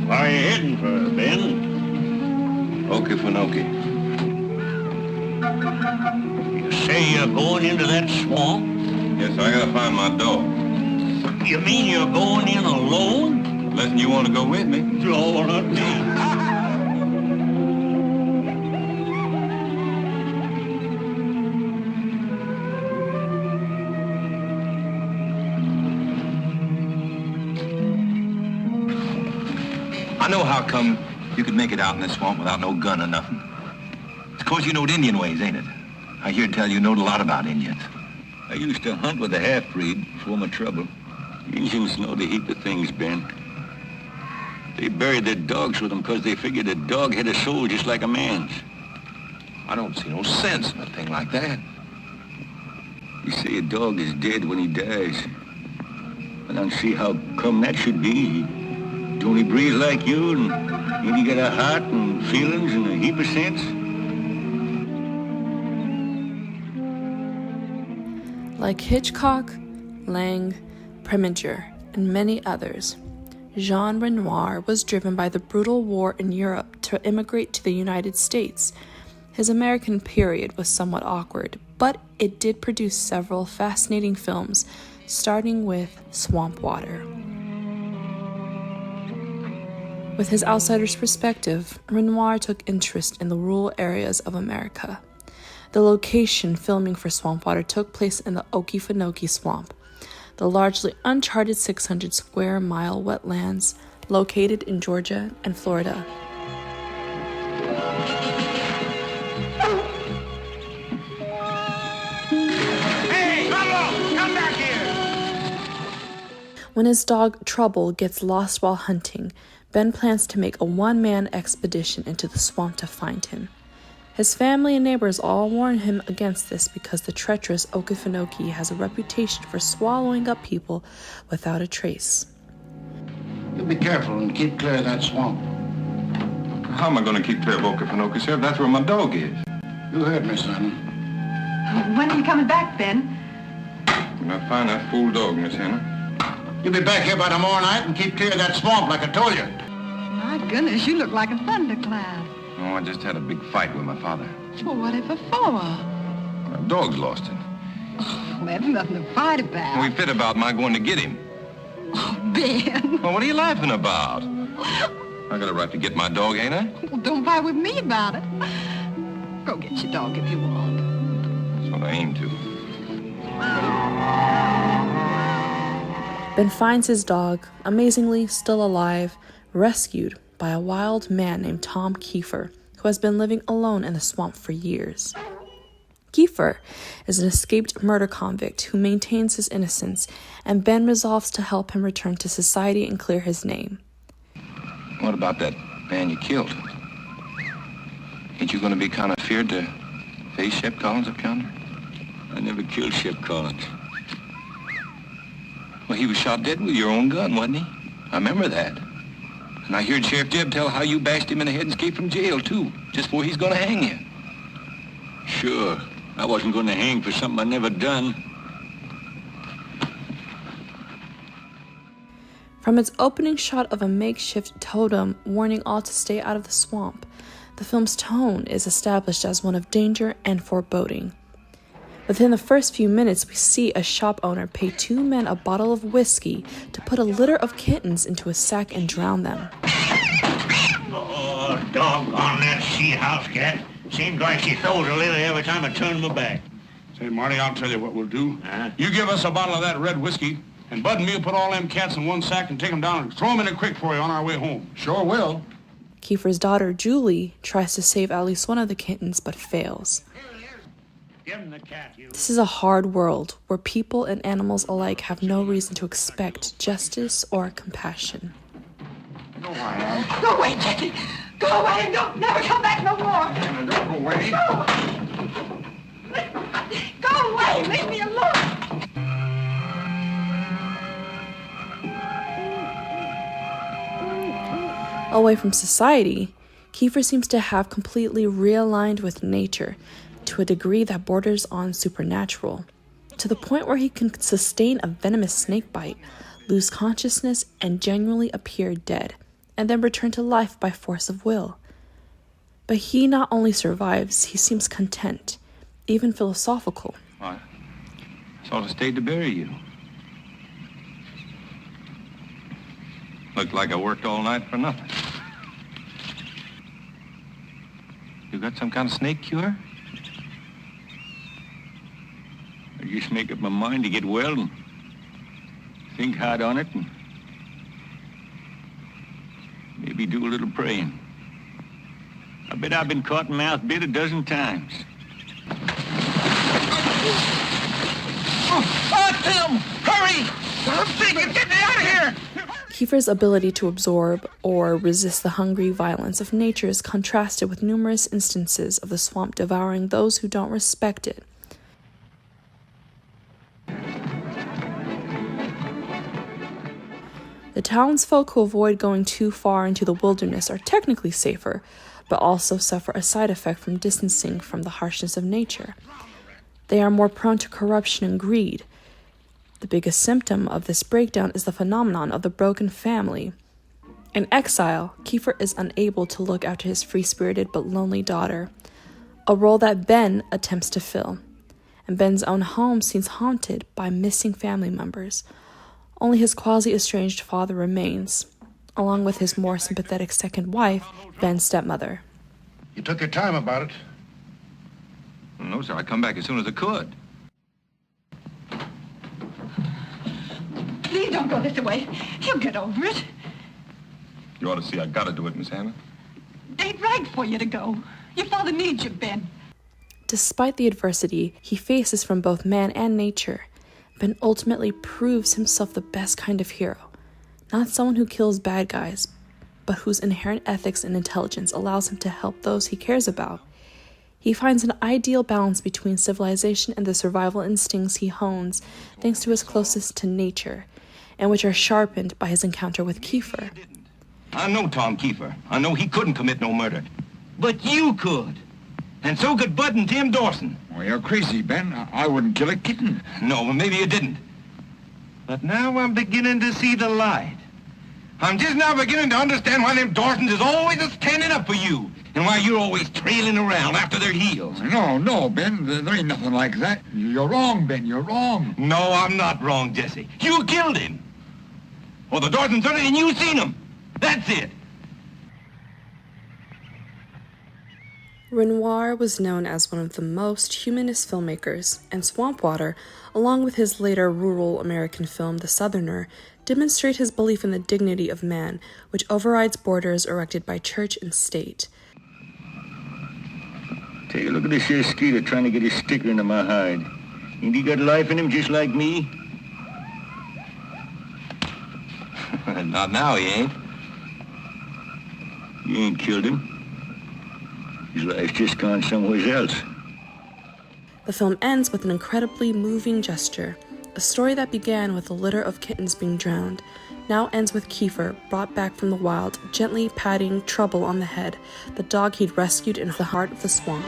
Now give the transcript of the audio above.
Where are you heading for, Ben? Okefenokee. You say you're going into that swamp? Yes, I gotta find my dog. You mean you're going in alone? Unless you want to go with me. No, not me. I know how come you could make it out in this swamp without no gun or nothing. It's 'cause you knowed Indian ways, ain't it? I hear tell you knowed a lot about Indians. I used to hunt with a half-breed before my trouble. Indians know the heap of things, Ben. They buried their dogs with them 'cause they figured a dog had a soul just like a man's. I don't see no sense in a thing like that. You say a dog is dead when he dies. I don't see how come that should be. Don't he breathe like you, and ain't he got a heart and feelings and a heap of sense? Like Hitchcock, Lang, Preminger, and many others, Jean Renoir was driven by the brutal war in Europe to immigrate to the United States. His American period was somewhat awkward, but it did produce several fascinating films, starting with Swamp Water. With his outsider's perspective, Renoir took interest in the rural areas of America. The location filming for Swamp Water took place in the Okefenokee Swamp, the largely uncharted 600 square mile wetlands located in Georgia and Florida. Hey, Pablo, come back here! When his dog Trouble gets lost while hunting, Ben plans to make a one-man expedition into the swamp to find him. His family and neighbors all warn him against this because the treacherous Okefenokee has a reputation for swallowing up people without a trace. You be careful and keep clear of that swamp. How am I going to keep clear of Okefenokee, Sheriff? That's where my dog is. You heard me, son. When are you coming back, Ben? When I find that fool dog, Miss Hannah. You be back here by tomorrow night and keep clear of that swamp like I told you. My goodness, you look like a thundercloud. Oh, I just had a big fight with my father. Well, whatever for? My dog's lost it. Oh, that's nothing to fight about. We fit about my going to get him. Oh, Ben. Well, what are you laughing about? I got a right to get my dog, ain't I? Well, don't fight with me about it. Go get your dog if you want. That's what I aim to. Ben finds his dog, amazingly still alive, rescued by a wild man named Tom Kiefer, who has been living alone in the swamp for years. Kiefer is an escaped murder convict who maintains his innocence, and Ben resolves to help him return to society and clear his name. What about that man you killed? Ain't you going to be kind of feared to face Shep Collins up yonder? I never killed Shep Collins. Well, he was shot dead with your own gun, wasn't he? I remember that. And I heard Sheriff Jeb tell how you bashed him in the head and escaped from jail, too, just before he's going to hang you. Sure. I wasn't going to hang for something I never done. From its opening shot of a makeshift totem warning all to stay out of the swamp, the film's tone is established as one of danger and foreboding. Within the first few minutes, we see a shop owner pay two men a bottle of whiskey to put a litter of kittens into a sack and drown them. Oh, doggone that she house cat. Seems like she throws a litter every time I turn my back. Say, Marty, I'll tell you what we'll do. Huh? You give us a bottle of that red whiskey, and Bud and me'll put all them cats in one sack and take them down and throw them in the creek for you on our way home. Sure will. Kiefer's daughter, Julie, tries to save at least one of the kittens, but fails. Give him the cat, you. This is a hard world where people and animals alike have no reason to expect justice or compassion. Go away now. Go away, Jackie. Go away and don't never come back no more. Don't go away. Go away. Leave me alone. Away from society, Kiefer seems to have completely realigned with nature, to a degree that borders on supernatural, to the point where he can sustain a venomous snake bite, lose consciousness, and genuinely appear dead, and then return to life by force of will. But he not only survives, he seems content, even philosophical. I sort of stayed to bury you. Looked like I worked all night for nothing. You got some kind of snake cure? I just make up my mind to get well and think hard on it and maybe do a little praying. I bet I've been caught in mouth bit a dozen times. Oh, Tim! Hurry! I'm thinking, get me out of here! Kiefer's ability to absorb or resist the hungry violence of nature is contrasted with numerous instances of the swamp devouring those who don't respect it. The townsfolk who avoid going too far into the wilderness are technically safer, but also suffer a side effect from distancing from the harshness of nature. They are more prone to corruption and greed. The biggest symptom of this breakdown is the phenomenon of the broken family. In exile, Kiefer is unable to look after his free-spirited but lonely daughter, a role that Ben attempts to fill. And Ben's own home seems haunted by missing family members. Only his quasi-estranged father remains, along with his more sympathetic second wife, Ben's stepmother. You took your time about it. No, sir. I'd come back as soon as I could. Please don't go this way. He'll get over it. You ought to see I gotta do it, Miss Hannah. They'd right for you to go. Your father needs you, Ben. Despite the adversity he faces from both man and nature, Ben ultimately proves himself the best kind of hero. Not someone who kills bad guys, but whose inherent ethics and intelligence allows him to help those he cares about. He finds an ideal balance between civilization and the survival instincts he hones thanks to his closest to nature, and which are sharpened by his encounter with Kiefer. I know Tom Kiefer. I know he couldn't commit no murder. But you could. And so could Bud and Tim Dawson. Well, you're crazy, Ben. I wouldn't kill a kitten. No, well, maybe you didn't. But now I'm beginning to see the light. I'm just now beginning to understand why them Dawsons is always standing up for you. And why you're always trailing around after their heels. No, Ben. There ain't nothing like that. You're wrong, Ben. You're wrong. No, I'm not wrong, Jesse. You killed him. Well, the Dawsons done it and you seen him. That's it. Renoir was known as one of the most humanist filmmakers, and Swamp Water, along with his later rural American film The Southerner, demonstrate his belief in the dignity of man, which overrides borders erected by church and state. Take a look at this here skeeter trying to get his sticker into my hide. Ain't he got life in him just like me? Not now, he ain't. You ain't killed him. His life's just gone somewhere else. The film ends with an incredibly moving gesture. A story that began with a litter of kittens being drowned now ends with Kiefer, brought back from the wild, gently patting Trouble on the head, the dog he'd rescued in the heart of the swamp.